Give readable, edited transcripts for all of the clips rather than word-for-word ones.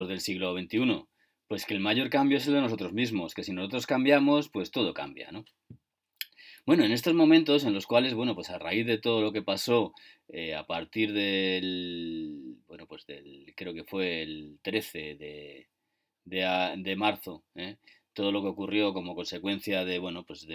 del siglo XXI? Pues que el mayor cambio es el de nosotros mismos, que si nosotros cambiamos, pues todo cambia, ¿no? Bueno, en estos momentos en los cuales, bueno, pues a raíz de todo lo que pasó a partir del, bueno, pues del, creo que fue el 13 de marzo, todo lo que ocurrió como consecuencia de, bueno, pues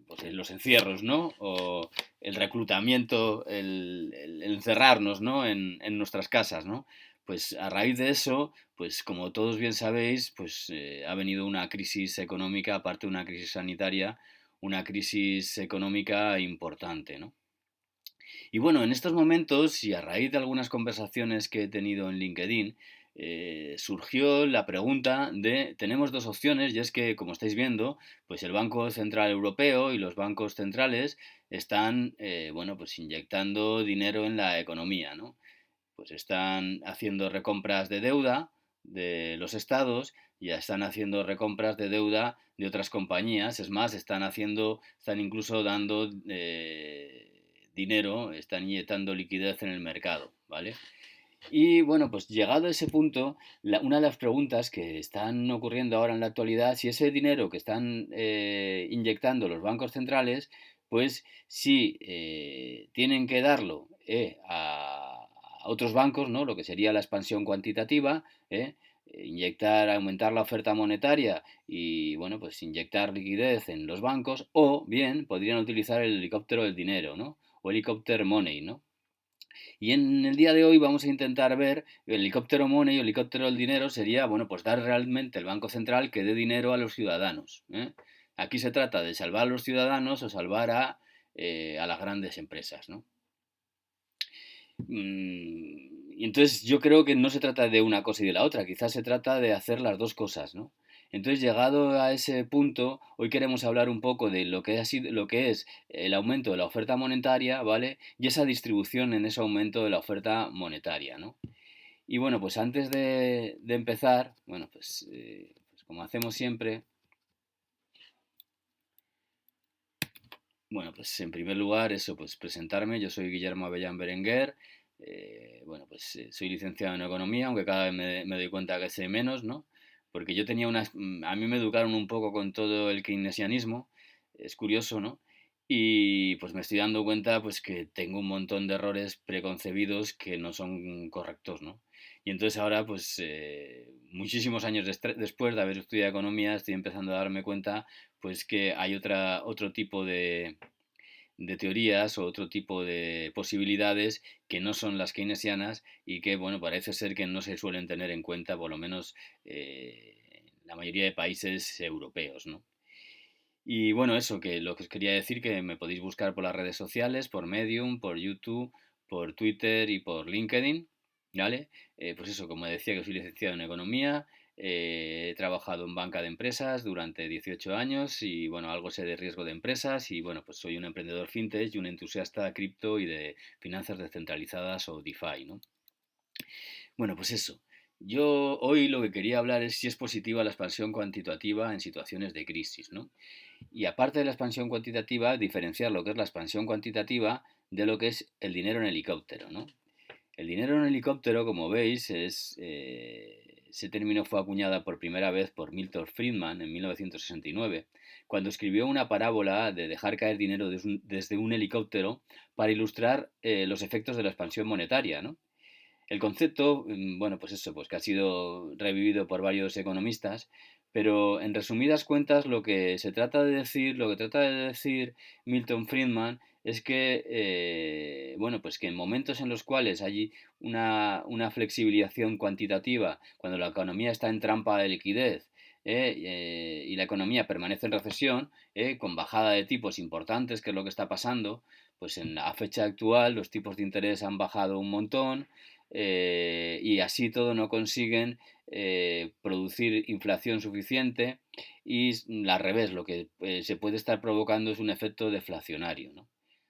pues de los encierros, ¿no? O el reclutamiento, el encerrarnos, ¿no? En nuestras casas, ¿no? Pues a raíz de eso, pues como todos bien sabéis, pues ha venido una crisis económica, aparte de una crisis sanitaria, una crisis económica importante, ¿no? Y bueno, en estos momentos, y a raíz de algunas conversaciones que he tenido en LinkedIn, surgió la pregunta de, tenemos dos opciones, y es que, como estáis viendo, pues el Banco Central Europeo y los bancos centrales están, bueno, pues inyectando dinero en la economía, ¿no? Pues están haciendo recompras de deuda de los estados, ya están haciendo recompras de deuda de otras compañías, es más, están incluso dando dinero, están inyectando liquidez en el mercado, ¿vale? Y bueno, pues llegado a ese punto, una de las preguntas que están ocurriendo ahora en la actualidad, si ese dinero que están inyectando los bancos centrales, pues si tienen que darlo a otros bancos, ¿no? Lo que sería la expansión cuantitativa, inyectar, aumentar la oferta monetaria y bueno, pues inyectar liquidez en los bancos, o bien podrían utilizar el helicóptero del dinero, ¿no? O helicóptero money, ¿no? Y en el día de hoy vamos a intentar ver el helicóptero money o helicóptero del dinero sería, bueno, pues dar realmente el Banco Central que dé dinero a los ciudadanos. Aquí se trata de salvar a los ciudadanos o salvar a las grandes empresas, ¿no? Y entonces yo creo que no se trata de una cosa y de la otra, quizás se trata de hacer las dos cosas, ¿no? Entonces, llegado a ese punto, hoy queremos hablar un poco de lo que ha sido, lo que es el aumento de la oferta monetaria, ¿vale? Y esa distribución en ese aumento de la oferta monetaria, ¿no? Y bueno, pues antes de empezar, bueno, pues como hacemos siempre, bueno, pues en primer lugar, eso, pues presentarme. Yo soy Guillermo Avellán Berenguer. Bueno, pues soy licenciado en economía, aunque cada vez me doy cuenta que sé menos, ¿no? Porque yo tenía a mí me educaron un poco con todo el keynesianismo, es curioso, ¿no? Y pues me estoy dando cuenta pues que tengo un montón de errores preconcebidos que no son correctos, ¿no? Y entonces ahora, pues muchísimos años después de haber estudiado economía, estoy empezando a darme cuenta pues que hay otro tipo de teorías o otro tipo de posibilidades que no son las keynesianas y que, bueno, parece ser que no se suelen tener en cuenta, por lo menos en la mayoría de países europeos, ¿no? Y bueno, eso, que lo que os quería decir, que me podéis buscar por las redes sociales, por Medium, por YouTube, por Twitter y por LinkedIn, ¿vale? Pues eso, como decía, que soy licenciado en economía, he trabajado en banca de empresas durante 18 años y bueno, algo sé de riesgo de empresas y bueno, pues soy un emprendedor fintech y un entusiasta de cripto y de finanzas descentralizadas o DeFi, ¿no? Bueno, pues eso. Yo hoy lo que quería hablar es si es positiva la expansión cuantitativa en situaciones de crisis, ¿no? Y aparte de la expansión cuantitativa, diferenciar lo que es la expansión cuantitativa de lo que es el dinero en helicóptero, ¿no? El dinero en helicóptero, como veis, ese término fue acuñada por primera vez por Milton Friedman en 1969, cuando escribió una parábola de dejar caer dinero desde un helicóptero para ilustrar los efectos de la expansión monetaria, ¿no? El concepto, bueno, pues eso, pues que ha sido revivido por varios economistas, pero en resumidas cuentas lo que se trata de decir, lo que trata de decir Milton Friedman es que, bueno, pues que en momentos en los cuales hay una flexibilización cuantitativa, cuando la economía está en trampa de liquidez, y la economía permanece en recesión, con bajada de tipos importantes, que es lo que está pasando, pues en la fecha actual los tipos de interés han bajado un montón, y así todo no consiguen producir inflación suficiente y al revés, lo que se puede estar provocando es un efecto deflacionario, ¿no?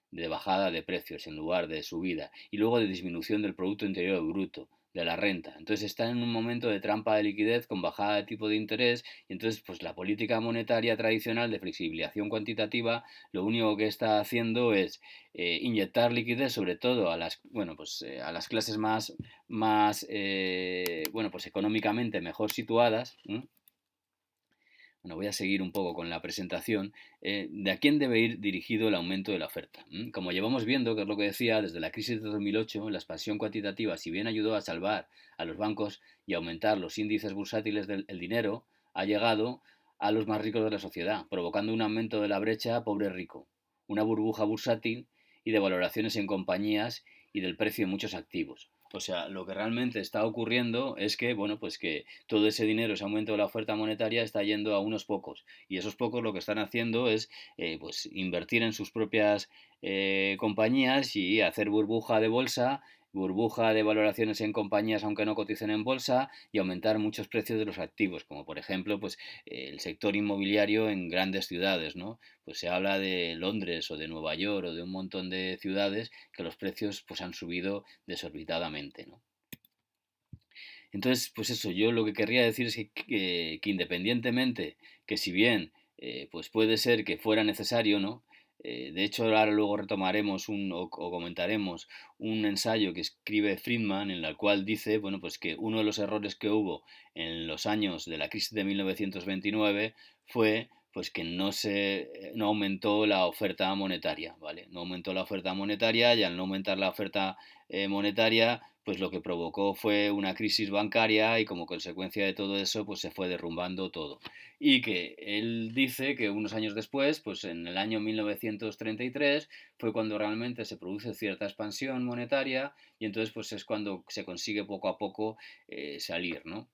De bajada de precios en lugar de subida y luego de disminución del Producto Interior Bruto, de la renta. Entonces está en un momento de trampa de liquidez con bajada de tipo de interés y entonces pues la política monetaria tradicional de flexibilización cuantitativa lo único que está haciendo es inyectar liquidez sobre todo a las, bueno, pues, a las clases más bueno, pues económicamente mejor situadas. Bueno, voy a seguir un poco con la presentación. ¿De a quién debe ir dirigido el aumento de la oferta? Como llevamos viendo, que es lo que decía, desde la crisis de 2008, la expansión cuantitativa, si bien ayudó a salvar a los bancos y aumentar los índices bursátiles del dinero, ha llegado a los más ricos de la sociedad, provocando un aumento de la brecha pobre-rico, una burbuja bursátil y de valoraciones en compañías y del precio de muchos activos. O sea, lo que realmente está ocurriendo es que, bueno, pues que todo ese dinero, ese aumento de la oferta monetaria está yendo a unos pocos. Y esos pocos lo que están haciendo es pues invertir en sus propias compañías y hacer burbuja de bolsa, burbuja de valoraciones en compañías aunque no coticen en bolsa y aumentar muchos precios de los activos, como por ejemplo pues el sector inmobiliario en grandes ciudades, ¿no? Pues se habla de Londres o de Nueva York o de un montón de ciudades que los precios pues han subido desorbitadamente, ¿no? Entonces, pues eso, yo lo que querría decir es que independientemente, que si bien pues puede ser que fuera necesario, ¿no? De hecho, ahora luego retomaremos o comentaremos un ensayo que escribe Friedman en el cual dice, bueno, pues que uno de los errores que hubo en los años de la crisis de 1929 fue pues que no aumentó la oferta monetaria, ¿vale? No aumentó la oferta monetaria y al no aumentar la oferta monetaria, pues lo que provocó fue una crisis bancaria y como consecuencia de todo eso, pues se fue derrumbando todo. Y que él dice que unos años después, pues en el año 1933, fue cuando realmente se produce cierta expansión monetaria y entonces pues es cuando se consigue poco a poco salir, ¿no?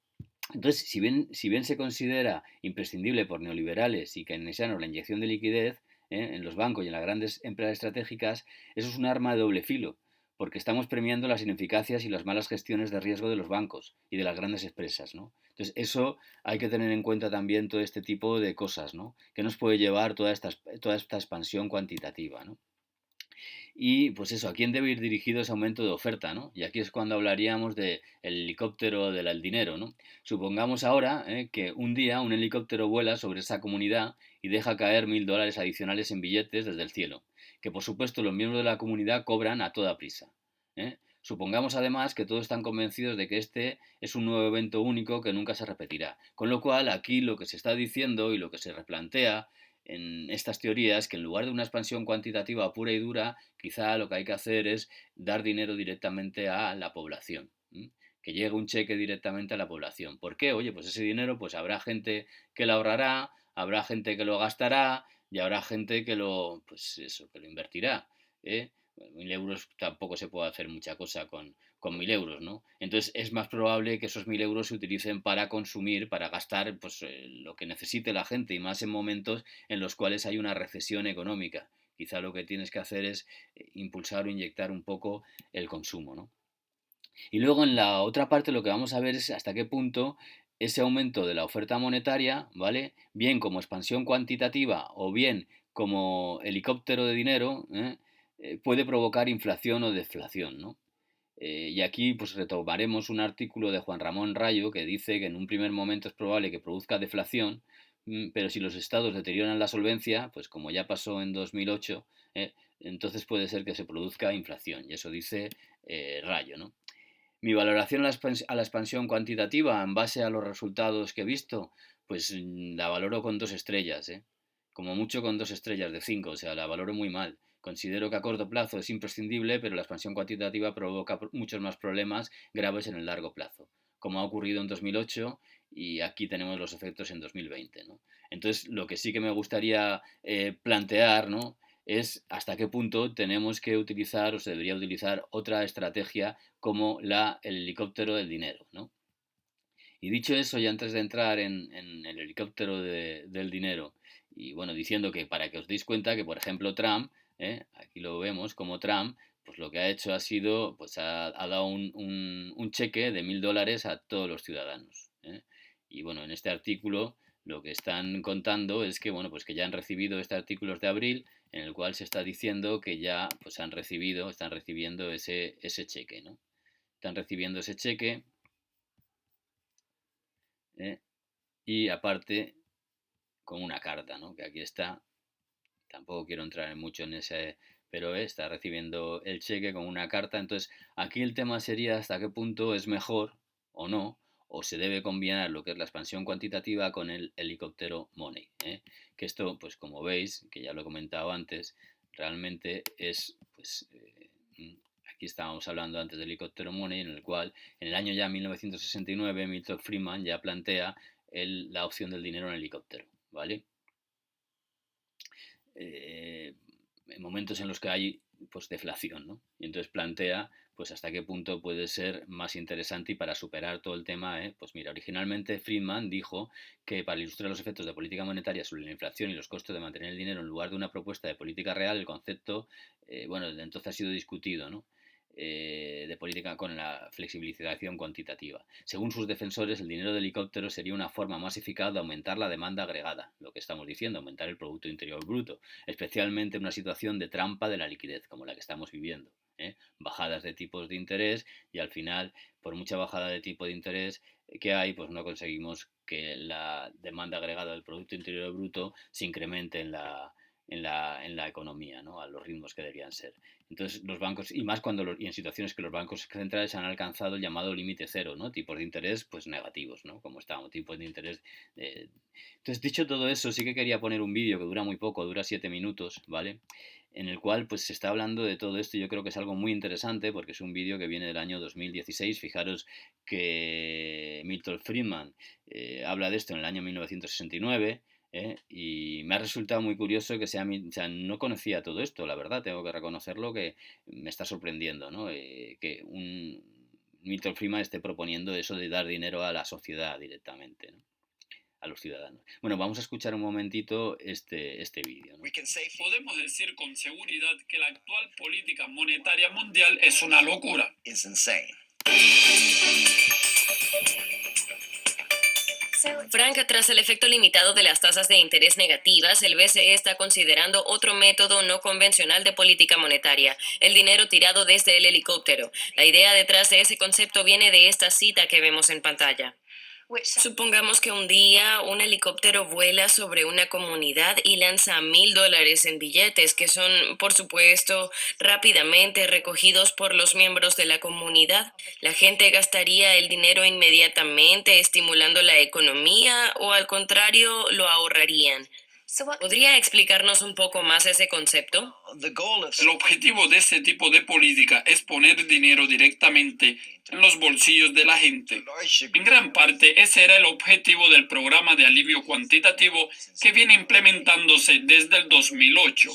Entonces, si bien se considera imprescindible por neoliberales y keynesianos la inyección de liquidez en los bancos y en las grandes empresas estratégicas, eso es un arma de doble filo, porque estamos premiando las ineficacias y las malas gestiones de riesgo de los bancos y de las grandes empresas, ¿no? Entonces, eso hay que tener en cuenta también todo este tipo de cosas, ¿no? Que nos puede llevar toda esta expansión cuantitativa, ¿no? Y pues eso, ¿a quién debe ir dirigido ese aumento de oferta, ¿no? Y aquí es cuando hablaríamos del helicóptero del dinero, ¿no? Supongamos ahora que un día un helicóptero vuela sobre esa comunidad y deja caer $1000 adicionales en billetes desde el cielo, que por supuesto los miembros de la comunidad cobran a toda prisa. Supongamos además que todos están convencidos de que este es un nuevo evento único que nunca se repetirá. Con lo cual, aquí lo que se está diciendo y lo que se replantea en estas teorías, que en lugar de una expansión cuantitativa pura y dura, quizá lo que hay que hacer es dar dinero directamente a la población. Que llegue un cheque directamente a la población. ¿Por qué? Oye, pues ese dinero pues habrá gente que lo ahorrará, habrá gente que lo gastará y habrá gente que lo, pues eso, que lo invertirá. ¿eh? 1000 euros tampoco se puede hacer mucha cosa con 1000 euros, ¿no? Entonces es más probable que esos 1000 euros se utilicen para consumir, para gastar pues, lo que necesite la gente y más en momentos en los cuales hay una recesión económica. Quizá lo que tienes que hacer es impulsar o inyectar un poco el consumo, ¿no? Y luego en la otra parte lo que vamos a ver es hasta qué punto ese aumento de la oferta monetaria, ¿vale? Bien como expansión cuantitativa o bien como helicóptero de dinero, puede provocar inflación o deflación, ¿no? Y aquí pues retomaremos un artículo de Juan Ramón Rayo que dice que en un primer momento es probable que produzca deflación, pero si los estados deterioran la solvencia, pues como ya pasó en 2008, entonces puede ser que se produzca inflación. Y eso dice Rayo, ¿no? Mi valoración a la expansión cuantitativa en base a los resultados que he visto, pues la valoro con 2 estrellas, ¿eh? Como mucho con 2 estrellas de 5, o sea, la valoro muy mal. Considero que a corto plazo es imprescindible, pero la expansión cuantitativa provoca muchos más problemas graves en el largo plazo, como ha ocurrido en 2008 y aquí tenemos los efectos en 2020, ¿no? Entonces, lo que sí que me gustaría plantear, ¿no? Es hasta qué punto tenemos que utilizar o se debería utilizar otra estrategia como el helicóptero del dinero, ¿no? Y dicho eso, y antes de entrar en el helicóptero del dinero, y bueno, diciendo que para que os deis cuenta que, por ejemplo, Trump, aquí lo vemos como Trump, pues lo que ha hecho ha sido, pues ha dado un cheque de $1000 a todos los ciudadanos. Y bueno, en este artículo lo que están contando es que, bueno, pues que ya han recibido este artículo de abril, en el cual se está diciendo que ya pues están recibiendo ese cheque, ¿no? están recibiendo ese cheque, y aparte con una carta, ¿no? Que aquí está, tampoco quiero entrar mucho en ese, pero está recibiendo el cheque con una carta. Entonces, aquí el tema sería hasta qué punto es mejor o no, o se debe combinar lo que es la expansión cuantitativa con el helicóptero money, ¿eh? Que esto, pues como veis, que ya lo he comentado antes, realmente es, pues, aquí estábamos hablando antes del helicóptero money, en el cual en el año ya 1969 Milton Friedman ya plantea la opción del dinero en helicóptero, ¿vale? En momentos en los que hay pues deflación, ¿no? Y entonces plantea pues hasta qué punto puede ser más interesante y para superar todo el tema, pues mira, originalmente Friedman dijo que para ilustrar los efectos de política monetaria sobre la inflación y los costos de mantener el dinero en lugar de una propuesta de política real, el concepto, bueno, desde entonces ha sido discutido, ¿no? De política con la flexibilización cuantitativa. Según sus defensores, el dinero de helicóptero sería una forma más eficaz de aumentar la demanda agregada, lo que estamos diciendo, aumentar el Producto Interior Bruto, especialmente en una situación de trampa de la liquidez, como la que estamos viviendo. Bajadas de tipos de interés y al final, por mucha bajada de tipo de interés que hay, pues no conseguimos que la demanda agregada del Producto Interior Bruto se incremente en la economía, ¿no? A los ritmos que deberían ser. Entonces los bancos, y más y en situaciones que los bancos centrales han alcanzado el llamado límite cero, ¿no? Tipos de interés pues negativos, ¿no? Como estábamos, tipos de interés. Entonces, dicho todo eso, sí que quería poner un vídeo que dura muy poco, dura 7 minutos, ¿vale? En el cual pues se está hablando de todo esto y yo creo que es algo muy interesante porque es un vídeo que viene del año 2016. Fijaros que Milton Friedman habla de esto en el año 1969. Y me ha resultado muy curioso que o sea, no conocía todo esto, la verdad, tengo que reconocerlo, que me está sorprendiendo, ¿no? Que un Milton Friedman esté proponiendo eso de dar dinero a la sociedad directamente, ¿no? A los ciudadanos. Bueno, vamos a escuchar un momentito este vídeo, ¿no? Podemos decir con seguridad que la actual política monetaria mundial es una locura. Frank, tras el efecto limitado de las tasas de interés negativas, el BCE está considerando otro método no convencional de política monetaria, el dinero tirado desde el helicóptero. La idea detrás de ese concepto viene de esta cita que vemos en pantalla. Supongamos que un día un helicóptero vuela sobre una comunidad y lanza $1,000 en billetes que son, por supuesto, rápidamente recogidos por los miembros de la comunidad. ¿La gente gastaría el dinero inmediatamente estimulando la economía o al contrario lo ahorrarían? ¿Podría explicarnos un poco más ese concepto? El objetivo de este tipo de política es poner dinero directamente en los bolsillos de la gente. En gran parte, ese era el objetivo del programa de alivio cuantitativo que viene implementándose desde el 2008.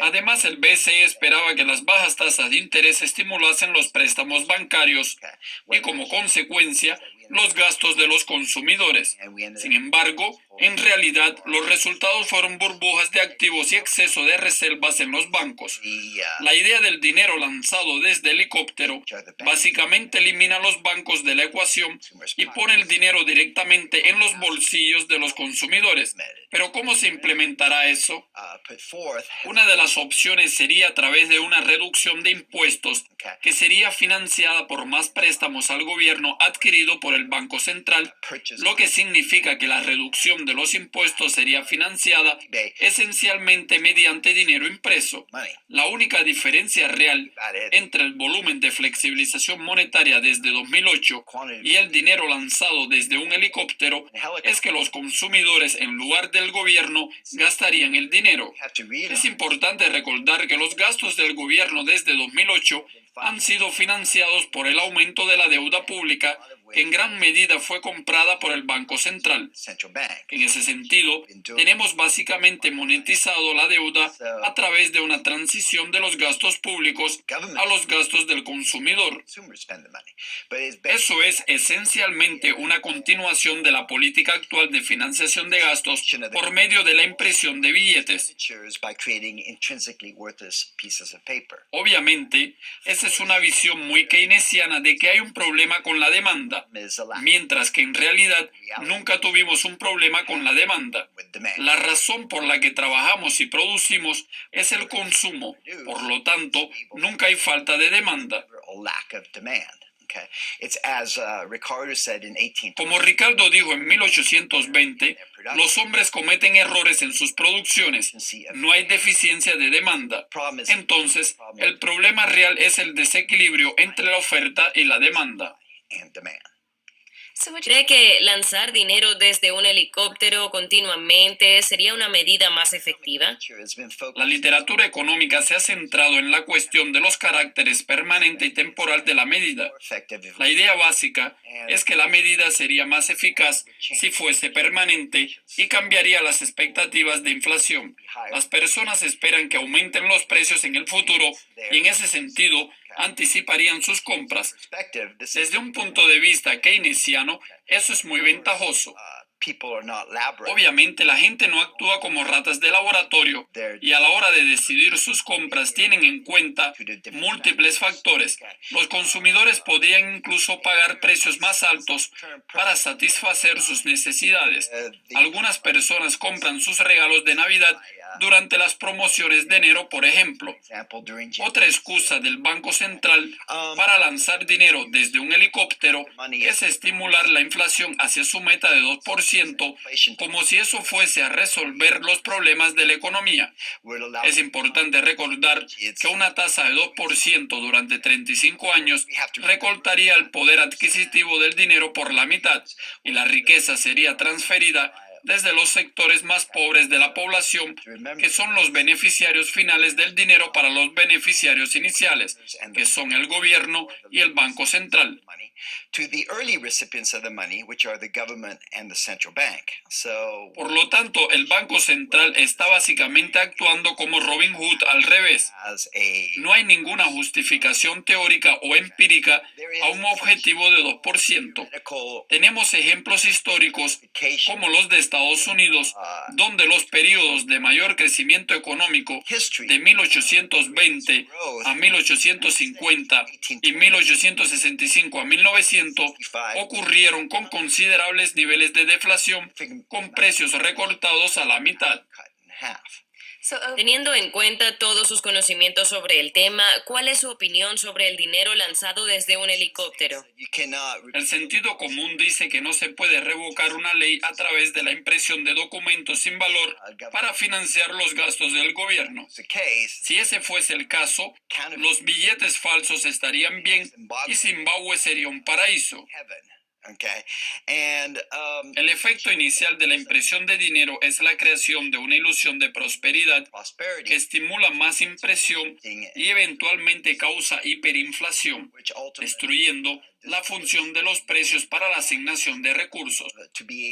Además, el BCE esperaba que las bajas tasas de interés estimulasen los préstamos bancarios y, como consecuencia, los gastos de los consumidores. Sin embargo, en realidad, los resultados fueron burbujas de activos y exceso de reservas en los bancos. La idea del dinero lanzado desde helicóptero básicamente elimina los bancos de la ecuación y pone el dinero directamente en los bolsillos de los consumidores. Pero ¿cómo se implementará eso? Una de las opciones sería a través de una reducción de impuestos que sería financiada por más préstamos al gobierno adquirido por el Banco Central, lo que significa que la reducción de los impuestos sería financiada esencialmente mediante dinero impreso. La única diferencia real entre el volumen de flexibilización monetaria desde 2008 y el dinero lanzado desde un helicóptero es que los consumidores en lugar del gobierno gastarían el dinero. Es importante recordar que los gastos del gobierno desde 2008 han sido financiados por el aumento de la deuda pública, que en gran medida fue comprada por el Banco Central. En ese sentido, tenemos básicamente monetizado la deuda a través de una transición de los gastos públicos a los gastos del consumidor. Eso es esencialmente una continuación de la política actual de financiación de gastos por medio de la impresión de billetes. Obviamente, esa es una visión muy keynesiana de que hay un problema con la demanda, mientras que en realidad nunca tuvimos un problema con la demanda. La razón por la que trabajamos y producimos es el consumo, por lo tanto, nunca hay falta de demanda. Como Ricardo dijo en 1820, los hombres cometen errores en sus producciones. No hay deficiencia de demanda. Entonces, el problema real es el desequilibrio entre la oferta y la demanda. ¿Cree que lanzar dinero desde un helicóptero continuamente sería una medida más efectiva? La literatura económica se ha centrado en la cuestión de los caracteres permanente y temporal de la medida. La idea básica es que la medida sería más eficaz si fuese permanente y cambiaría las expectativas de inflación. Las personas esperan que aumenten los precios en el futuro y en ese sentido anticiparían sus compras. Desde un punto de vista keynesiano, eso es muy ventajoso. Obviamente la gente no actúa como ratas de laboratorio y a la hora de decidir sus compras tienen en cuenta múltiples factores. Los consumidores podrían incluso pagar precios más altos para satisfacer sus necesidades. Algunas personas compran sus regalos de Navidad durante las promociones de enero, por ejemplo. Otra excusa del Banco Central para lanzar dinero desde un helicóptero es estimular la inflación hacia su meta de 2%, como si eso fuese a resolver los problemas de la economía. Es importante recordar que una tasa de 2% durante 35 años recortaría el poder adquisitivo del dinero por la mitad y la riqueza sería transferida desde los sectores más pobres de la población, que son los beneficiarios finales del dinero, para los beneficiarios iniciales, que son el gobierno y el Banco Central. Por lo tanto, el Banco Central está básicamente actuando como Robin Hood al revés. No hay ninguna justificación teórica o empírica a un objetivo de 2%. Tenemos ejemplos históricos como los de Estados Unidos, donde los periodos de mayor crecimiento económico de 1820 a 1850 y 1865 a 1900 ocurrieron con considerables niveles de deflación, con precios recortados a la mitad. Teniendo en cuenta todos sus conocimientos sobre el tema, ¿cuál es su opinión sobre el dinero lanzado desde un helicóptero? El sentido común dice que no se puede revocar una ley a través de la impresión de documentos sin valor para financiar los gastos del gobierno. Si ese fuese el caso, los billetes falsos estarían bien y Zimbabue sería un paraíso. El efecto inicial de la impresión de dinero es la creación de una ilusión de prosperidad que estimula más impresión y eventualmente causa hiperinflación, destruyendo la función de los precios para la asignación de recursos.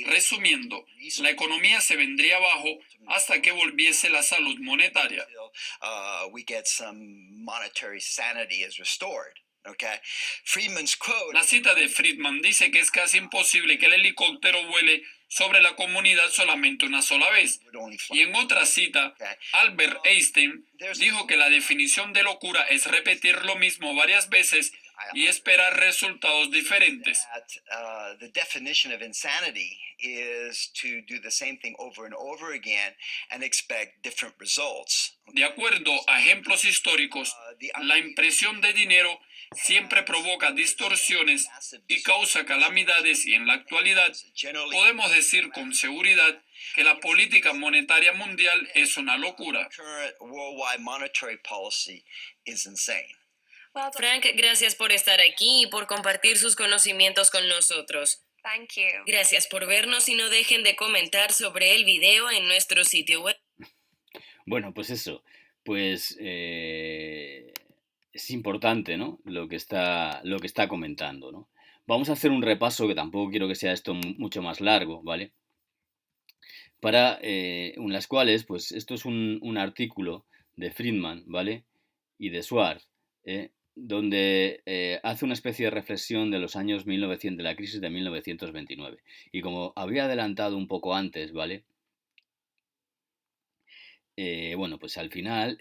Resumiendo, la economía se vendría abajo hasta que volviese la salud monetaria. La cita de Friedman dice que es casi imposible que el helicóptero vuele sobre la comunidad solamente una sola vez. Y en otra cita, Albert Einstein dijo que la definición de locura es repetir lo mismo varias veces y esperar resultados diferentes. De acuerdo a ejemplos históricos, la impresión de dinero siempre provoca distorsiones y causa calamidades, y en la actualidad podemos decir con seguridad que la política monetaria mundial es una locura. Frank, gracias por estar aquí y por compartir sus conocimientos con nosotros. Gracias por vernos y no dejen de comentar sobre el video en nuestro sitio web. Bueno, pues eso, pues es importante, ¿no? Lo que está comentando, ¿no? Vamos a hacer un repaso, que tampoco quiero que sea esto mucho más largo, ¿vale? Para las cuales, pues esto es un artículo de Friedman, ¿vale? Y de Schwartz, donde hace una especie de reflexión de los años 1900, de la crisis de 1929. Y como había adelantado un poco antes, ¿vale? Bueno, pues al final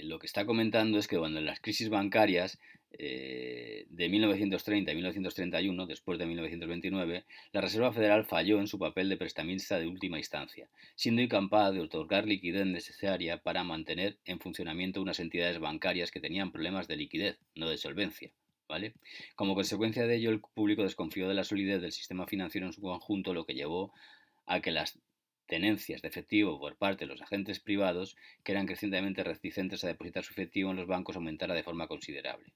lo que está comentando es que cuando en las crisis bancarias de 1930 y 1931, después de 1929, la Reserva Federal falló en su papel de prestamista de última instancia, siendo incapaz de otorgar liquidez necesaria para mantener en funcionamiento unas entidades bancarias que tenían problemas de liquidez, no de solvencia, ¿vale? Como consecuencia de ello, el público desconfió de la solidez del sistema financiero en su conjunto, lo que llevó a que las tenencias de efectivo por parte de los agentes privados, que eran crecientemente reticentes a depositar su efectivo en los bancos, aumentara de forma considerable.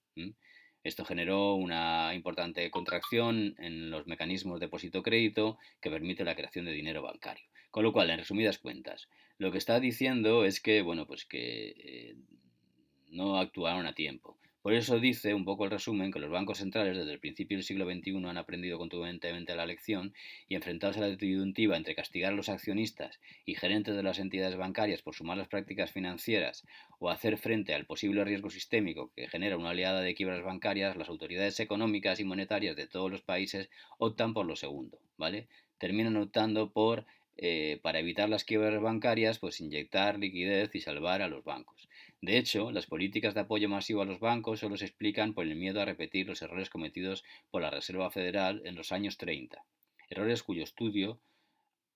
Esto generó una importante contracción en los mecanismos de depósito-crédito que permite la creación de dinero bancario. Con lo cual, en resumidas cuentas, lo que está diciendo es que, bueno, pues que no actuaron a tiempo. Por eso dice un poco el resumen que los bancos centrales desde el principio del siglo XXI han aprendido contundentemente la lección y enfrentados a la disyuntiva entre castigar a los accionistas y gerentes de las entidades bancarias por sus malas prácticas financieras o hacer frente al posible riesgo sistémico que genera una oleada de quiebras bancarias, las autoridades económicas y monetarias de todos los países optan por lo segundo, ¿vale? Terminan optando por para evitar las quiebras bancarias, pues inyectar liquidez y salvar a los bancos. De hecho, las políticas de apoyo masivo a los bancos solo se explican por el miedo a repetir los errores cometidos por la Reserva Federal en los años 30, errores cuyo estudio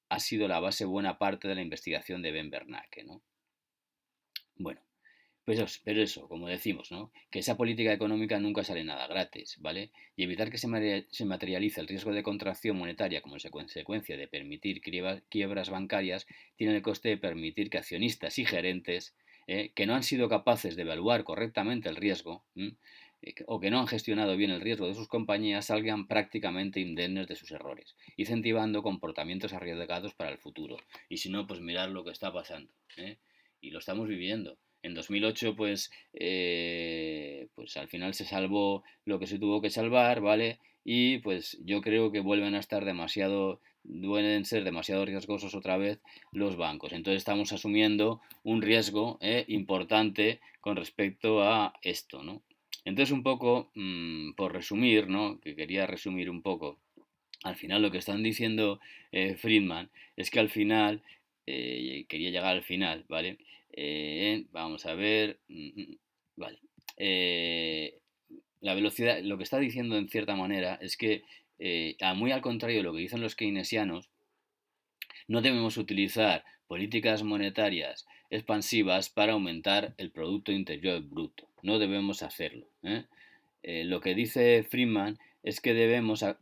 ha sido la base buena parte de la investigación de Ben Bernanke, ¿no? Bueno, pero eso, como decimos, ¿no? Que esa política económica nunca sale nada gratis, ¿vale? Y evitar que se materialice el riesgo de contracción monetaria como consecuencia de permitir quiebras bancarias tiene el coste de permitir que accionistas y gerentes que no han sido capaces de evaluar correctamente el riesgo o que no han gestionado bien el riesgo de sus compañías salgan prácticamente indemnes de sus errores, incentivando comportamientos arriesgados para el futuro. Y si no, pues mirar lo que está pasando. Y lo estamos viviendo. En 2008, pues al final se salvó lo que se tuvo que salvar, ¿vale? Y pues yo creo que deben ser demasiado riesgosos otra vez los bancos. Entonces estamos asumiendo un riesgo importante con respecto a esto, ¿no? Entonces un poco, por resumir, ¿no? Que quería resumir un poco, al final lo que están diciendo Friedman es que al final, quería llegar al final, ¿vale? Vamos a ver, vale. La velocidad, lo que está diciendo en cierta manera es que, muy al contrario de lo que dicen los keynesianos, no debemos utilizar políticas monetarias expansivas para aumentar el Producto Interior Bruto. No debemos hacerlo. Lo que dice Friedman es que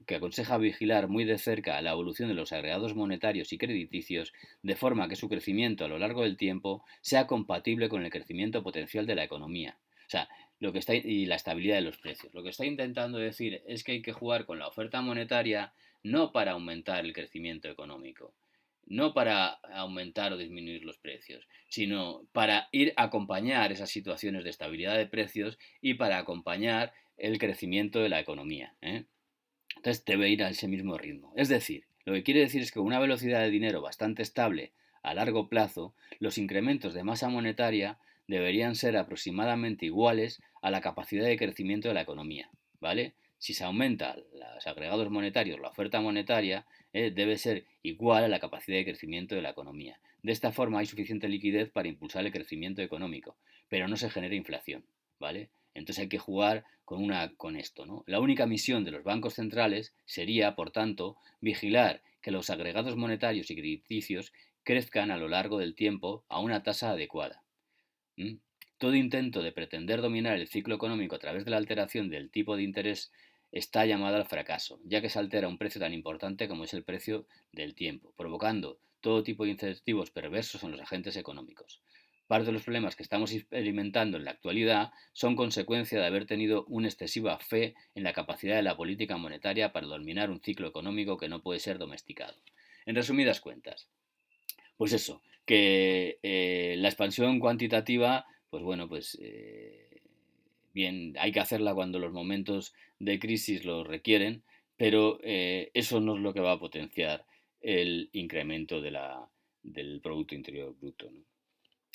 que aconseja vigilar muy de cerca la evolución de los agregados monetarios y crediticios de forma que su crecimiento a lo largo del tiempo sea compatible con el crecimiento potencial de la economía. O sea, y la estabilidad de los precios. Lo que está intentando decir es que hay que jugar con la oferta monetaria no para aumentar el crecimiento económico, no para aumentar o disminuir los precios, sino para ir a acompañar esas situaciones de estabilidad de precios y para acompañar el crecimiento de la economía. Entonces debe ir a ese mismo ritmo. Es decir, lo que quiere decir es que con una velocidad de dinero bastante estable a largo plazo, los incrementos de masa monetaria deberían ser aproximadamente iguales a la capacidad de crecimiento de la economía, ¿vale? Si se aumenta los agregados monetarios, la oferta monetaria debe ser igual a la capacidad de crecimiento de la economía. De esta forma hay suficiente liquidez para impulsar el crecimiento económico, pero no se genera inflación, ¿vale? Entonces hay que jugar con esto, ¿no? La única misión de los bancos centrales sería, por tanto, vigilar que los agregados monetarios y crediticios crezcan a lo largo del tiempo a una tasa adecuada. Todo intento de pretender dominar el ciclo económico a través de la alteración del tipo de interés está llamado al fracaso, ya que se altera un precio tan importante como es el precio del tiempo, provocando todo tipo de incentivos perversos en los agentes económicos. Parte de los problemas que estamos experimentando en la actualidad son consecuencia de haber tenido una excesiva fe en la capacidad de la política monetaria para dominar un ciclo económico que no puede ser domesticado. En resumidas cuentas, pues eso, que la expansión cuantitativa, pues bueno, bien, hay que hacerla cuando los momentos de crisis lo requieren, pero eso no es lo que va a potenciar el incremento del Producto Interior Bruto, ¿no?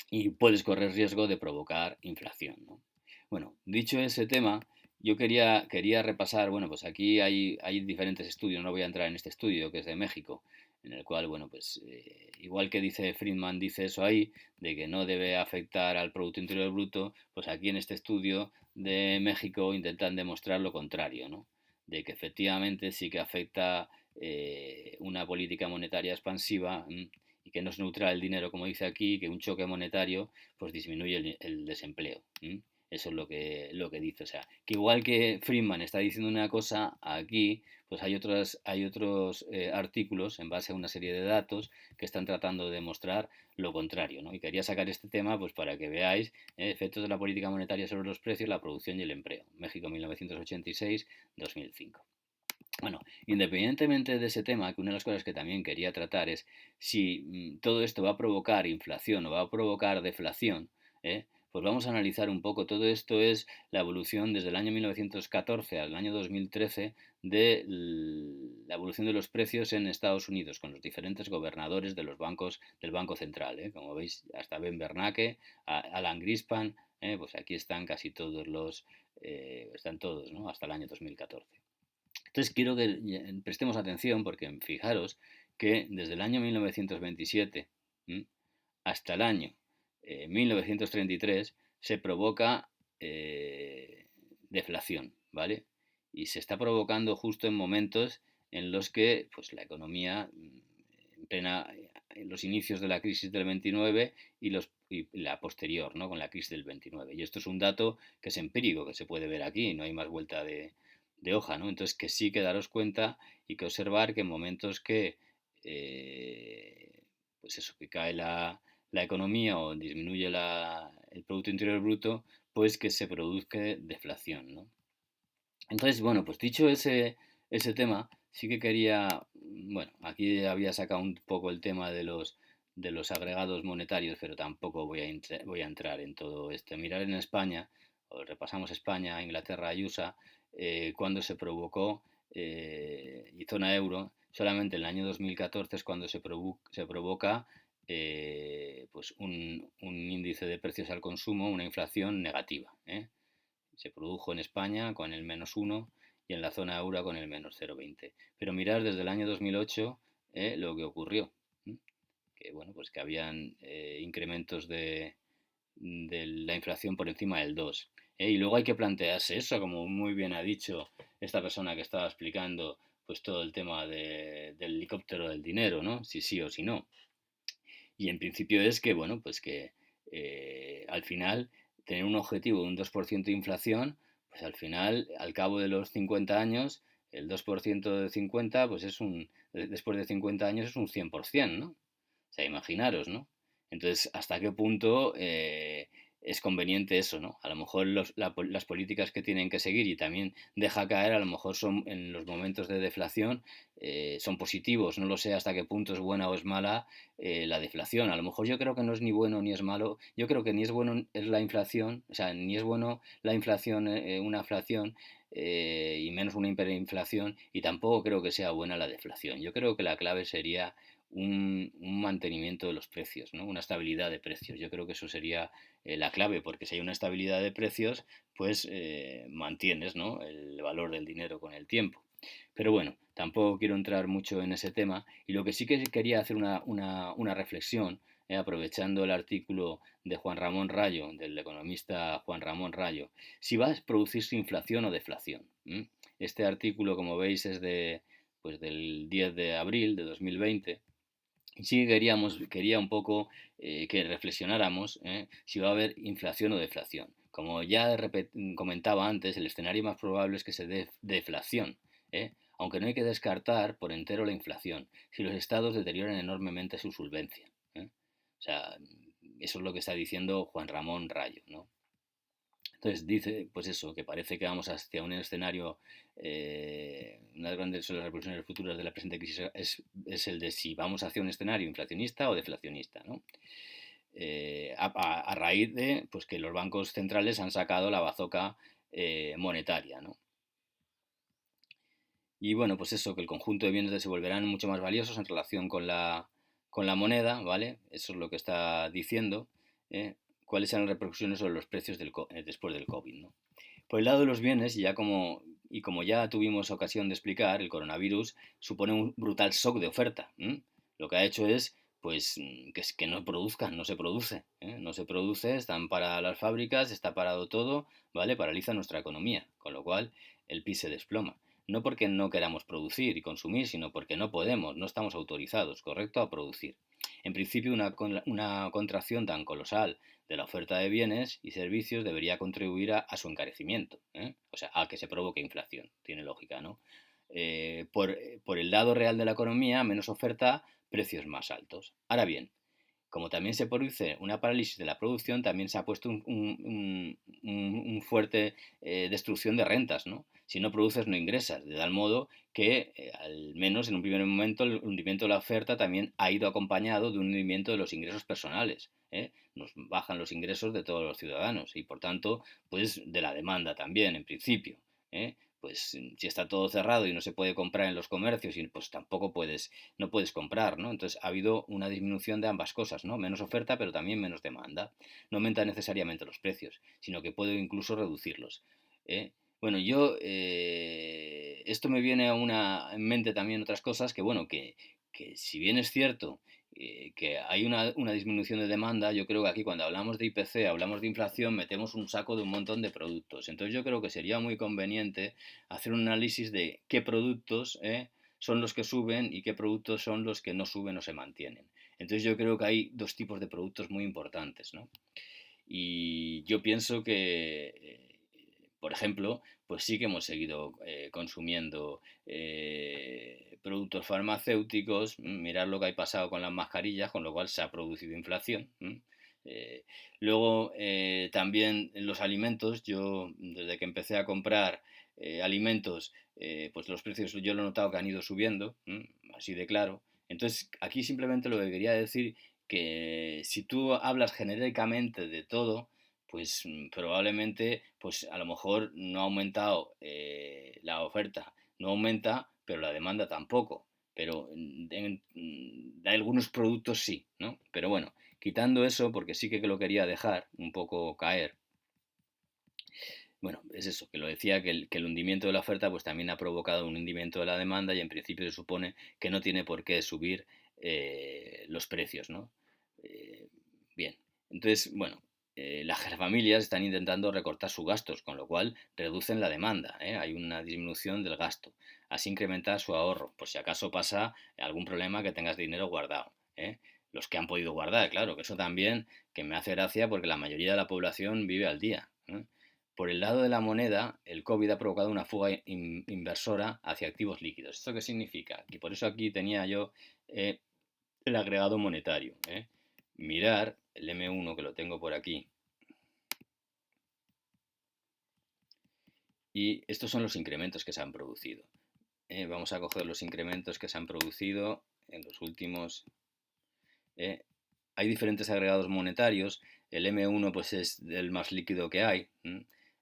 Y puedes correr riesgo de provocar inflación, ¿no? Bueno, dicho ese tema, yo quería repasar, bueno, pues aquí hay diferentes estudios, no voy a entrar en este estudio que es de México, en el cual, bueno, igual que dice Friedman, dice eso ahí, de que no debe afectar al Producto Interior Bruto, pues aquí en este estudio de México intentan demostrar lo contrario, ¿no? De que efectivamente sí que afecta una política monetaria expansiva y que no es neutral el dinero, como dice aquí, que un choque monetario pues disminuye el desempleo. Eso es lo que dice. O sea, que igual que Friedman está diciendo una cosa, aquí pues hay otros artículos en base a una serie de datos que están tratando de demostrar lo contrario, ¿no? Y quería sacar este tema pues para que veáis efectos de la política monetaria sobre los precios, la producción y el empleo. México 1986-2005. Bueno, independientemente de ese tema, que una de las cosas que también quería tratar es si todo esto va a provocar inflación o va a provocar deflación, pues vamos a analizar un poco. Todo esto es la evolución desde el año 1914 al año 2013 de la evolución de los precios en Estados Unidos con los diferentes gobernadores de los bancos del Banco Central. Como veis, hasta Ben Bernanke, Alan Greenspan, pues aquí están casi todos están todos, ¿no? Hasta el año 2014. Entonces quiero que prestemos atención porque fijaros que desde el año 1927 hasta el año 1933 se provoca deflación, ¿vale? Y se está provocando justo en momentos en los que pues, la economía, en los inicios de la crisis del 29 y la posterior, ¿no? Con la crisis del 29. Y esto es un dato que es empírico, que se puede ver aquí, no hay más vuelta de hoja, ¿no? Entonces que sí que daros cuenta y que observar que en momentos que pues eso, que cae la economía o disminuye el Producto Interior Bruto, pues que se produzca deflación, ¿no? Entonces, bueno, pues dicho ese tema, sí que quería, bueno, aquí había sacado un poco el tema de los agregados monetarios, pero tampoco voy a entrar en todo esto. Mirar en España, o repasamos España, Inglaterra y USA, cuando se provocó y zona euro, solamente en el año 2014 es cuando se provoca pues un índice de precios al consumo, una inflación negativa. Se produjo en España con el -1 y en la zona euro con el -0,20. Pero mirar desde el año 2008 lo que ocurrió. Que bueno, pues que habían incrementos de la inflación por encima del 2. Y luego hay que plantearse eso, como muy bien ha dicho esta persona que estaba explicando pues todo el tema del helicóptero del dinero, ¿no? Si sí o si no. Y en principio es que, bueno, pues que al final tener un objetivo de un 2% de inflación, pues al final, al cabo de los 50 años, el 2% de 50, pues después de 50 años es un 100%, ¿no? O sea, imaginaros, ¿no? Entonces, ¿hasta qué punto es conveniente eso, ¿no? A lo mejor las políticas que tienen que seguir y también deja caer, a lo mejor son en los momentos de deflación, son positivos. No lo sé hasta qué punto es buena o es mala la deflación. A lo mejor yo creo que no es ni bueno ni es malo. Yo creo que ni es bueno es la inflación, o sea, ni es bueno la inflación, una inflación, y menos una hiperinflación, y tampoco creo que sea buena la deflación. Yo creo que la clave sería un mantenimiento de los precios, ¿no? Una estabilidad de precios. Yo creo que eso sería la clave, porque si hay una estabilidad de precios, pues mantienes, ¿no? El valor del dinero con el tiempo. Pero bueno, tampoco quiero entrar mucho en ese tema, y lo que sí que quería hacer una reflexión, aprovechando el artículo de Juan Ramón Rayo, del economista Juan Ramón Rayo, si va a producirse inflación o deflación. Este artículo, como veis, es pues del 10 de abril de 2020, y sí quería un poco que reflexionáramos si va a haber inflación o deflación. Como ya comentaba antes, el escenario más probable es que se dé deflación, aunque no hay que descartar por entero la inflación, si los estados deterioran enormemente su solvencia. O sea, eso es lo que está diciendo Juan Ramón Rayo, ¿no? Entonces dice, pues eso, que parece que vamos hacia un escenario, una de las grandes repercusiones futuras de la presente crisis es el de si vamos hacia un escenario inflacionista o deflacionista, ¿no? A raíz de pues, que los bancos centrales han sacado la bazoca monetaria, ¿no? Y bueno, pues eso, que el conjunto de bienes se volverán mucho más valiosos en relación con la moneda, ¿vale? Eso es lo que está diciendo. Cuáles serán las repercusiones sobre los precios después del COVID, ¿no? Por el lado de los bienes, como ya tuvimos ocasión de explicar, el coronavirus supone un brutal shock de oferta. Lo que ha hecho es pues que no produzcan, no se produce, no se produce, están paradas las fábricas, está parado todo, ¿vale? Paraliza nuestra economía, con lo cual el PIB se desploma. No porque no queramos producir y consumir, sino porque no podemos, no estamos autorizados, ¿correcto?, a producir. En principio, una contracción tan colosal de la oferta de bienes y servicios debería contribuir a su encarecimiento, ¿eh? O sea, a que se provoque inflación. Tiene lógica, ¿no? Por el lado real de la economía, menos oferta, precios más altos. Ahora bien, como también se produce una parálisis de la producción, también se ha puesto un fuerte destrucción de rentas, ¿no? Si no produces, no ingresas, de tal modo que, al menos en un primer momento, el hundimiento de la oferta también ha ido acompañado de un hundimiento de los ingresos personales, ¿eh? Nos bajan los ingresos de todos los ciudadanos y, por tanto, pues de la demanda también, en principio, ¿eh? Pues si está todo cerrado y no se puede comprar en los comercios, y pues tampoco no puedes comprar, ¿no? Entonces ha habido una disminución de ambas cosas, ¿no? Menos oferta, pero también menos demanda. No aumenta necesariamente los precios, sino que puede incluso reducirlos, ¿eh? Bueno, esto me viene en mente también otras cosas que si bien es cierto que hay una disminución de demanda, yo creo que aquí cuando hablamos de IPC, hablamos de inflación, metemos un saco de un montón de productos. Entonces yo creo que sería muy conveniente hacer un análisis de qué productos son los que suben y qué productos son los que no suben o se mantienen. Entonces yo creo que hay dos tipos de productos muy importantes, ¿no? Y yo pienso que, por ejemplo, pues sí que hemos seguido consumiendo productos farmacéuticos. Mirar lo que ha pasado con las mascarillas, con lo cual se ha producido inflación. Luego, también en los alimentos, yo desde que empecé a comprar alimentos, pues los precios yo lo he notado que han ido subiendo, así de claro. Entonces, aquí simplemente lo que quería decir, que si tú hablas genéricamente de todo, pues probablemente, pues a lo mejor no ha aumentado la oferta, no aumenta, pero la demanda tampoco. Pero de algunos productos sí, ¿no? Pero bueno, quitando eso, porque sí que lo quería dejar un poco caer. Bueno, es eso, que lo decía, que el hundimiento de la oferta pues también ha provocado un hundimiento de la demanda y en principio se supone que no tiene por qué subir los precios, ¿no? Eh, bien, entonces, bueno, las familias están intentando recortar sus gastos, con lo cual reducen la demanda, ¿eh? Hay una disminución del gasto, así incrementar su ahorro, por si acaso pasa algún problema que tengas dinero guardado, ¿eh? Los que han podido guardar, claro, que eso también que me hace gracia porque la mayoría de la población vive al día, ¿eh? Por el lado de la moneda, el COVID ha provocado una fuga inversora hacia activos líquidos. ¿Esto qué significa? Y por eso aquí tenía yo el agregado monetario, ¿eh? Mirar el M1, que lo tengo por aquí. Y estos son los incrementos que se han producido. Vamos a coger los incrementos que se han producido en los últimos... Hay diferentes agregados monetarios. El M1 pues es el más líquido que hay.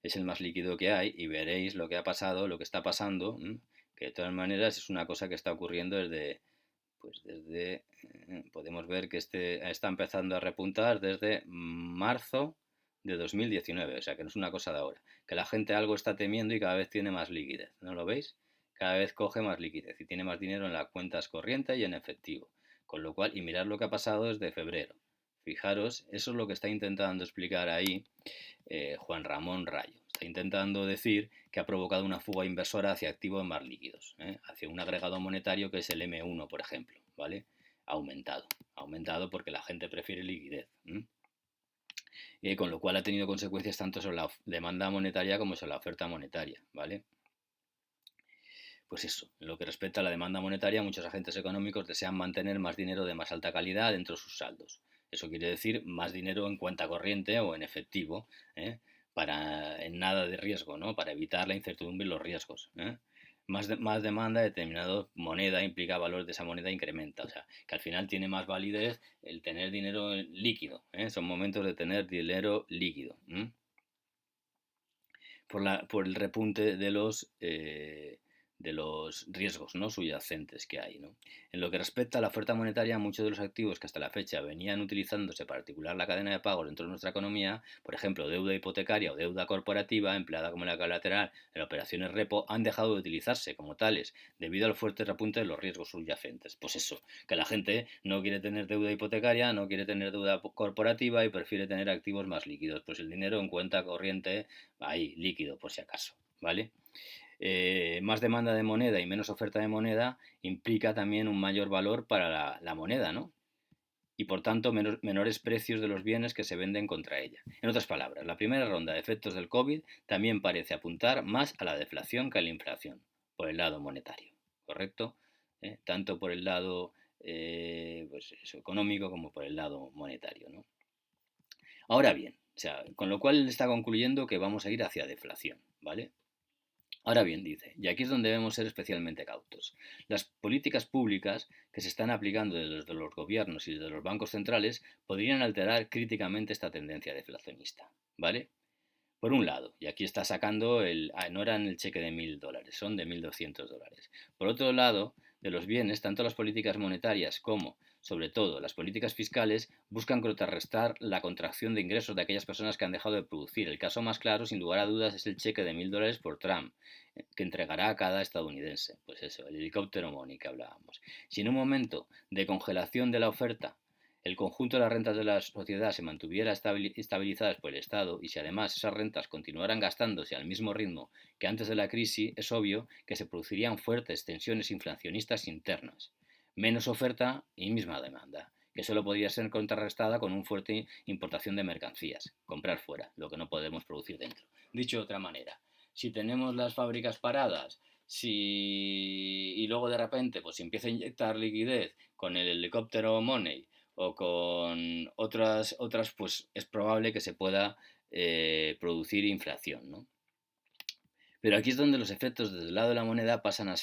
Es el más líquido que hay y veréis lo que ha pasado, lo que está pasando, que de todas maneras es una cosa que está ocurriendo podemos ver que está empezando a repuntar desde marzo de 2019, o sea que no es una cosa de ahora, que la gente algo está temiendo y cada vez tiene más liquidez, ¿no lo veis? Cada vez coge más liquidez y tiene más dinero en las cuentas corrientes y en efectivo, con lo cual, y mirad lo que ha pasado desde febrero. Fijaros, eso es lo que está intentando explicar ahí Juan Ramón Rayo. Está intentando decir que ha provocado una fuga inversora hacia activos más líquidos, hacia un agregado monetario que es el M1, por ejemplo, ¿vale? Ha aumentado porque la gente prefiere liquidez, con lo cual ha tenido consecuencias tanto sobre la demanda monetaria como sobre la oferta monetaria, ¿vale? Pues eso, en lo que respecta a la demanda monetaria, muchos agentes económicos desean mantener más dinero de más alta calidad dentro de sus saldos. Eso quiere decir más dinero en cuenta corriente o en efectivo, en nada de riesgo, ¿no? Para evitar la incertidumbre y los riesgos. Más demanda de determinada moneda implica valor de esa moneda incrementa. O sea, que al final tiene más validez el tener dinero líquido. Son momentos de tener dinero líquido. Por el repunte de los riesgos, ¿no?, subyacentes que hay, ¿no? En lo que respecta a la oferta monetaria, muchos de los activos que hasta la fecha venían utilizándose para articular la cadena de pagos dentro de nuestra economía, por ejemplo, deuda hipotecaria o deuda corporativa, empleada como la colateral en operaciones repo, han dejado de utilizarse como tales debido al fuerte repunte de los riesgos subyacentes. Pues eso, que la gente no quiere tener deuda hipotecaria, no quiere tener deuda corporativa y prefiere tener activos más líquidos. Pues el dinero en cuenta corriente, ahí, líquido, por si acaso, ¿vale? Más demanda de moneda y menos oferta de moneda implica también un mayor valor para la moneda, ¿no? y por tanto menores precios de los bienes que se venden contra ella. En otras palabras, la primera ronda de efectos del COVID también parece apuntar más a la deflación que a la inflación, por el lado monetario, ¿correcto? Tanto por el lado pues eso, económico como por el lado monetario, ¿no? Ahora bien, o sea, con lo cual él está concluyendo que vamos a ir hacia deflación, ¿vale? Ahora bien, dice, y aquí es donde debemos ser especialmente cautos. Las políticas públicas que se están aplicando desde los gobiernos y desde los bancos centrales podrían alterar críticamente esta tendencia deflacionista, ¿vale? Por un lado, y aquí está sacando no eran el cheque de $1.000, son de $1.200. Por otro lado, de los bienes, tanto las políticas monetarias como, sobre todo, las políticas fiscales buscan contrarrestar la contracción de ingresos de aquellas personas que han dejado de producir. El caso más claro, sin lugar a dudas, es el cheque de $1.000 por Trump, que entregará a cada estadounidense. Pues eso, el helicóptero money que hablábamos. Si en un momento de congelación de la oferta el conjunto de las rentas de la sociedad se mantuviera estabilizadas por el Estado y si además esas rentas continuaran gastándose al mismo ritmo que antes de la crisis, es obvio que se producirían fuertes tensiones inflacionistas internas, menos oferta y misma demanda, que solo podría ser contrarrestada con una fuerte importación de mercancías, comprar fuera, lo que no podemos producir dentro. Dicho de otra manera, si tenemos las fábricas paradas, y luego de repente pues empieza a inyectar liquidez con el helicóptero money o con otras, pues es probable que se pueda producir inflación, ¿no? Pero aquí es donde los efectos desde el lado de la moneda pasan a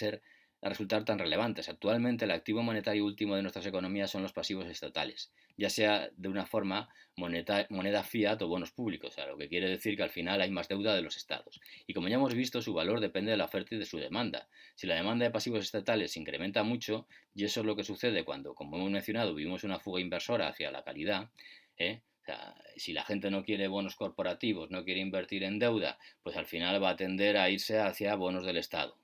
resultar tan relevantes. Actualmente el activo monetario último de nuestras economías son los pasivos estatales, ya sea de una forma moneda fiat o bonos públicos, o sea, lo que quiere decir que al final hay más deuda de los estados. Y como ya hemos visto, su valor depende de la oferta y de su demanda. Si la demanda de pasivos estatales se incrementa mucho, y eso es lo que sucede cuando, como hemos mencionado, vivimos una fuga inversora hacia la calidad, o sea, si la gente no quiere bonos corporativos, no quiere invertir en deuda, pues al final va a tender a irse hacia bonos del Estado.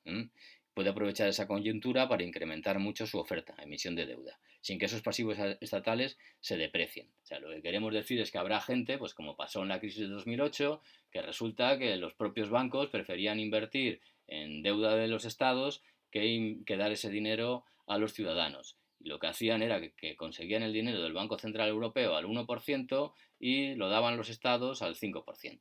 Puede aprovechar esa coyuntura para incrementar mucho su oferta, emisión de deuda, sin que esos pasivos estatales se deprecien. O sea, lo que queremos decir es que habrá gente, pues como pasó en la crisis de 2008, que resulta que los propios bancos preferían invertir en deuda de los estados que dar ese dinero a los ciudadanos. Y lo que hacían era que conseguían el dinero del Banco Central Europeo al 1% y lo daban los estados al 5%.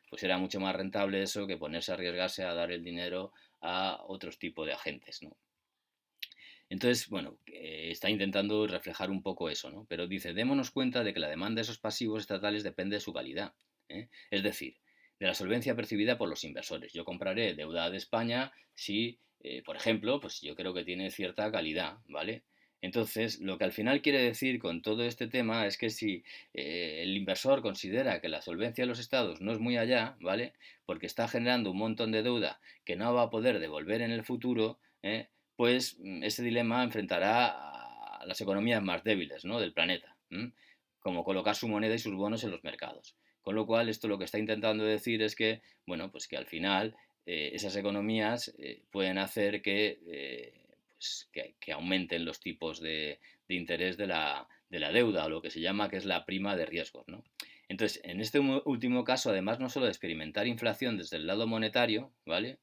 Pues era mucho más rentable eso que ponerse a arriesgarse a dar el dinero a otros tipos de agentes, ¿no? Entonces, bueno, está intentando reflejar un poco eso, ¿no? Pero dice, démonos cuenta de que la demanda de esos pasivos estatales depende de su calidad. Es decir, de la solvencia percibida por los inversores. Yo compraré deuda de España si, por ejemplo, pues yo creo que tiene cierta calidad, ¿vale? Entonces, lo que al final quiere decir con todo este tema es que si el inversor considera que la solvencia de los estados no es muy allá, ¿vale? Porque está generando un montón de deuda que no va a poder devolver en el futuro, pues ese dilema enfrentará a las economías más débiles, ¿no?, del planeta, como colocar su moneda y sus bonos en los mercados. Con lo cual, esto lo que está intentando decir es que, bueno, pues que al final esas economías pueden hacer que aumenten los tipos de interés de la deuda, o lo que se llama que es la prima de riesgos, ¿no? Entonces, en este último caso, además no solo de experimentar inflación desde el lado monetario, ¿vale?,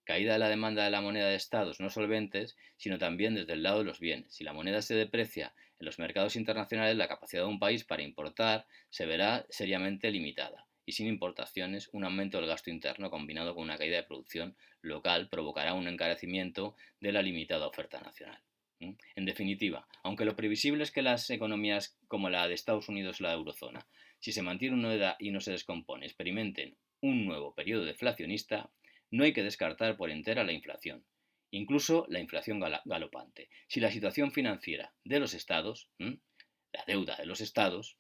caída de la demanda de la moneda de estados no solventes, sino también desde el lado de los bienes. Si la moneda se deprecia en los mercados internacionales, la capacidad de un país para importar se verá seriamente limitada. Y sin importaciones, un aumento del gasto interno combinado con una caída de producción local provocará un encarecimiento de la limitada oferta nacional. En definitiva, aunque lo previsible es que las economías como la de Estados Unidos o la eurozona, si se mantiene una moneda y no se descompone, experimenten un nuevo periodo deflacionista, no hay que descartar por entera la inflación, incluso la inflación galopante. Si la situación financiera de los estados, la deuda de los estados,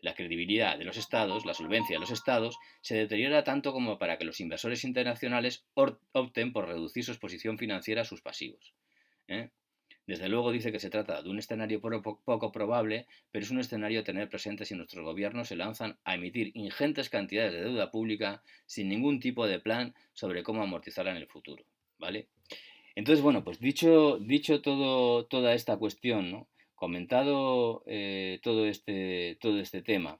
la credibilidad de los estados, la solvencia de los estados, se deteriora tanto como para que los inversores internacionales opten por reducir su exposición financiera a sus pasivos. Desde luego dice que se trata de un escenario poco probable, pero es un escenario a tener presente si nuestros gobiernos se lanzan a emitir ingentes cantidades de deuda pública sin ningún tipo de plan sobre cómo amortizarla en el futuro, ¿vale? Entonces, bueno, pues dicho toda esta cuestión, ¿no?, comentado todo este tema,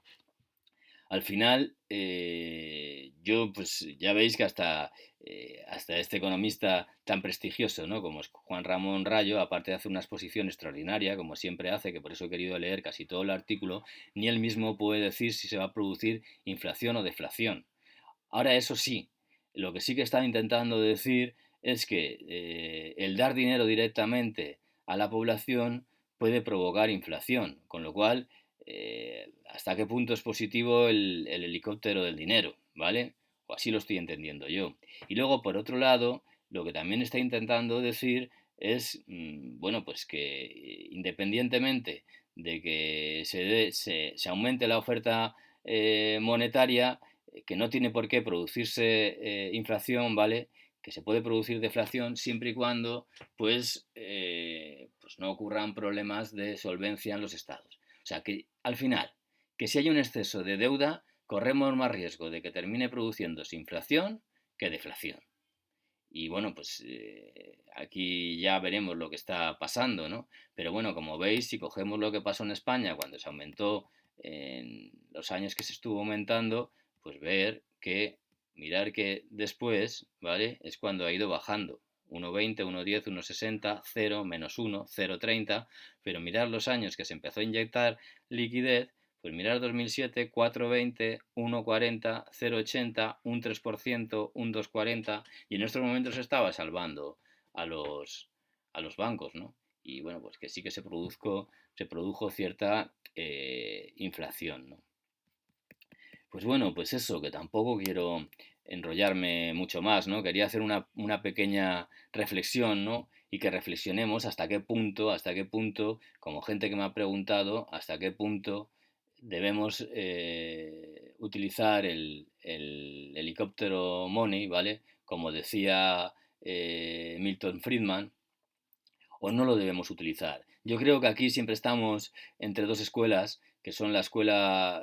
al final yo, pues ya veis que hasta hasta este economista tan prestigioso, ¿no?, como es Juan Ramón Rayo, aparte de hacer una exposición extraordinaria, como siempre hace, que por eso he querido leer casi todo el artículo, ni él mismo puede decir si se va a producir inflación o deflación. Ahora, eso sí, lo que sí que están intentando decir es que el dar dinero directamente a la población puede provocar inflación, con lo cual, ¿hasta qué punto es positivo el helicóptero del dinero? ¿Vale? O así lo estoy entendiendo yo. Y luego, por otro lado, lo que también está intentando decir es, bueno, pues que independientemente de que se aumente la oferta monetaria, que no tiene por qué producirse inflación, ¿vale? Que se puede producir deflación siempre y cuando pues no ocurran problemas de solvencia en los estados. O sea, que al final, que si hay un exceso de deuda, corremos más riesgo de que termine produciéndose inflación que deflación. Y bueno, pues aquí ya veremos lo que está pasando, ¿no? Pero bueno, como veis, si cogemos lo que pasó en España cuando se aumentó en los años que se estuvo aumentando, pues mirar que después, ¿vale? Es cuando ha ido bajando. 1,20, 1,10, 1,60, 0, -1, 0,30, pero mirar los años que se empezó a inyectar liquidez, pues mirar 2007, 4,20, 1,40, 0,80, un 3%, un 2,40, y en estos momentos se estaba salvando a los bancos, ¿no? Y bueno, pues que sí que se produjo cierta inflación, ¿no? Pues bueno, pues eso, que tampoco quiero enrollarme mucho más, ¿no? Quería hacer una pequeña reflexión, ¿no? Y que reflexionemos hasta qué punto, como gente que me ha preguntado, hasta qué punto debemos utilizar el helicóptero money, ¿vale? Como decía Milton Friedman, o no lo debemos utilizar. Yo creo que aquí siempre estamos entre dos escuelas, que son la escuela,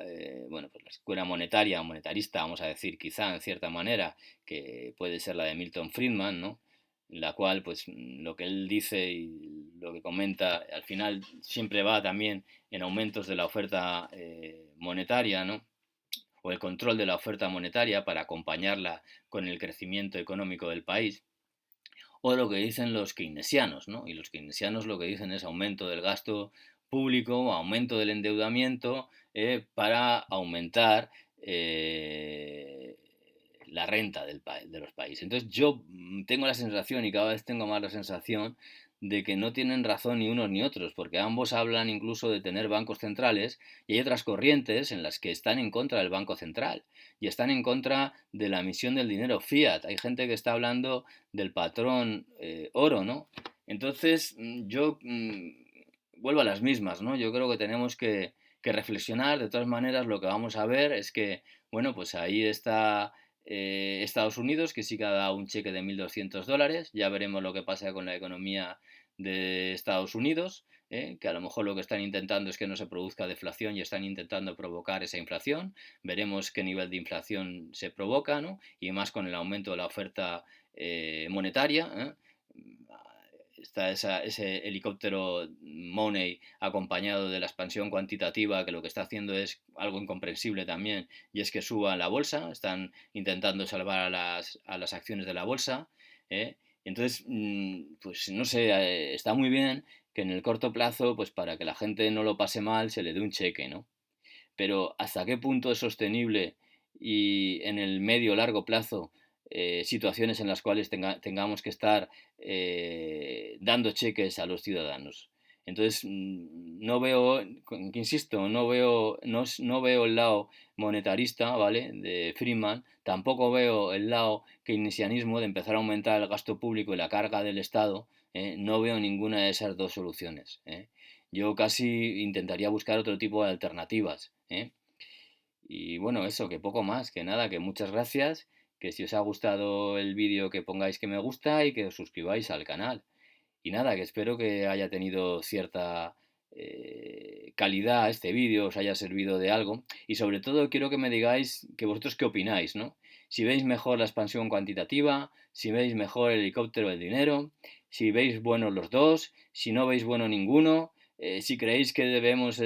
bueno, pues la escuela monetaria o monetarista, vamos a decir, quizá en cierta manera, que puede ser la de Milton Friedman, ¿no? La cual, pues, lo que él dice y lo que comenta, al final siempre va también en aumentos de la oferta monetaria, ¿no? O el control de la oferta monetaria para acompañarla con el crecimiento económico del país, o lo que dicen los keynesianos, ¿no? Y los keynesianos lo que dicen es aumento del gasto público, aumento del endeudamiento para aumentar la renta de los países. Entonces yo tengo la sensación, y cada vez tengo más la sensación, de que no tienen razón ni unos ni otros, porque ambos hablan incluso de tener bancos centrales, y hay otras corrientes en las que están en contra del Banco Central y están en contra de la emisión del dinero fiat. Hay gente que está hablando del patrón oro, ¿no? Entonces yo vuelvo a las mismas, ¿no? Yo creo que tenemos que reflexionar. De todas maneras, lo que vamos a ver es que, bueno, pues ahí está Estados Unidos, que sí que ha dado un cheque de $1.200. Ya veremos lo que pasa con la economía de Estados Unidos, que a lo mejor lo que están intentando es que no se produzca deflación y están intentando provocar esa inflación. Veremos qué nivel de inflación se provoca, ¿no? Y más con el aumento de la oferta monetaria, ¿eh? Está ese helicóptero money acompañado de la expansión cuantitativa, que lo que está haciendo es algo incomprensible también, y es que suba la bolsa. Están intentando salvar a las acciones de la bolsa, ¿eh? Entonces, pues no sé, está muy bien que en el corto plazo, pues para que la gente no lo pase mal, se le dé un cheque, ¿no? Pero ¿hasta qué punto es sostenible y en el medio o largo plazo situaciones en las cuales tengamos que estar dando cheques a los ciudadanos? Entonces, no veo, insisto, no veo el lado monetarista, ¿vale?, de Friedman. Tampoco veo el lado keynesianismo de empezar a aumentar el gasto público y la carga del Estado. No veo ninguna de esas dos soluciones. Yo casi intentaría buscar otro tipo de alternativas. Y bueno, eso, que poco más, que nada, que muchas gracias, que si os ha gustado el vídeo que pongáis que me gusta y que os suscribáis al canal. Y nada, que espero que haya tenido cierta calidad este vídeo, os haya servido de algo. Y sobre todo quiero que me digáis que vosotros qué opináis, ¿no? Si veis mejor la expansión cuantitativa, si veis mejor el helicóptero del dinero, si veis buenos los dos, si no veis bueno ninguno, si creéis que debemos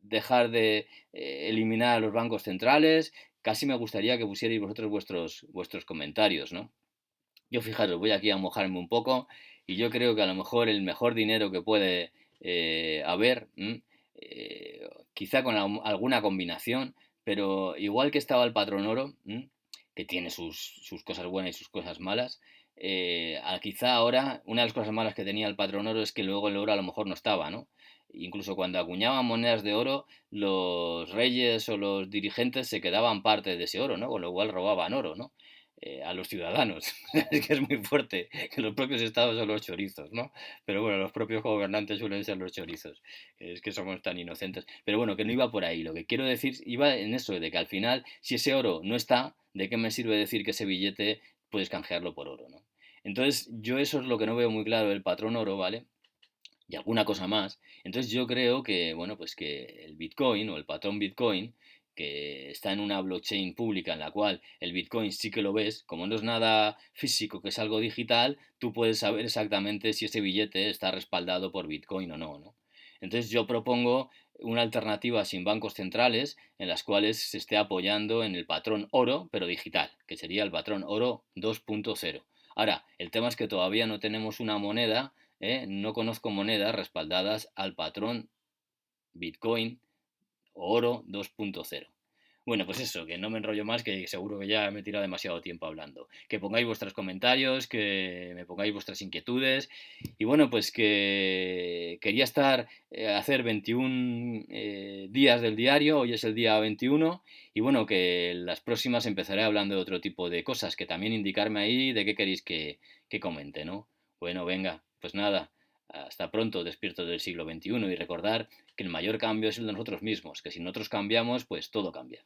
dejar de eliminar a los bancos centrales, casi me gustaría que pusierais vosotros vuestros comentarios, ¿no? Yo fijaros, voy aquí a mojarme un poco y yo creo que a lo mejor el mejor dinero que puede haber, quizá con alguna combinación, pero igual que estaba el patrón oro, que tiene sus cosas buenas y sus cosas malas, quizá ahora una de las cosas malas que tenía el patrón oro es que luego el oro a lo mejor no estaba, ¿no? Incluso cuando acuñaban monedas de oro, los reyes o los dirigentes se quedaban parte de ese oro, ¿no? Con lo cual robaban oro, ¿no? A los ciudadanos. Es que es muy fuerte, que los propios estados son los chorizos, ¿no? Pero bueno, los propios gobernantes suelen ser los chorizos. Es que somos tan inocentes. Pero bueno, que no iba por ahí. Lo que quiero decir iba en eso, de que al final, si ese oro no está, ¿de qué me sirve decir que ese billete puedes canjearlo por oro, ¿no? Entonces, yo eso es lo que no veo muy claro del patrón oro, ¿vale? Y alguna cosa más. Entonces yo creo que, bueno, pues que el Bitcoin o el patrón Bitcoin, que está en una blockchain pública en la cual el Bitcoin sí que lo ves, como no es nada físico, que es algo digital, tú puedes saber exactamente si ese billete está respaldado por Bitcoin o no, ¿no? Entonces yo propongo una alternativa sin bancos centrales en las cuales se esté apoyando en el patrón oro, pero digital, que sería el patrón oro 2.0. Ahora, el tema es que todavía no tenemos una moneda, no conozco monedas respaldadas al patrón Bitcoin o oro 2.0. Bueno, pues eso, que no me enrollo más, que seguro que ya me he tirado demasiado tiempo hablando. Que pongáis vuestros comentarios, que me pongáis vuestras inquietudes. Y bueno, pues que quería hacer 21 días del diario, hoy es el día 21, y bueno, que las próximas empezaré hablando de otro tipo de cosas, que también indicarme ahí de qué queréis que comente, ¿no? Bueno, venga, pues nada, hasta pronto, despiertos del siglo XXI, y recordar que el mayor cambio es el de nosotros mismos, que si nosotros cambiamos, pues todo cambia.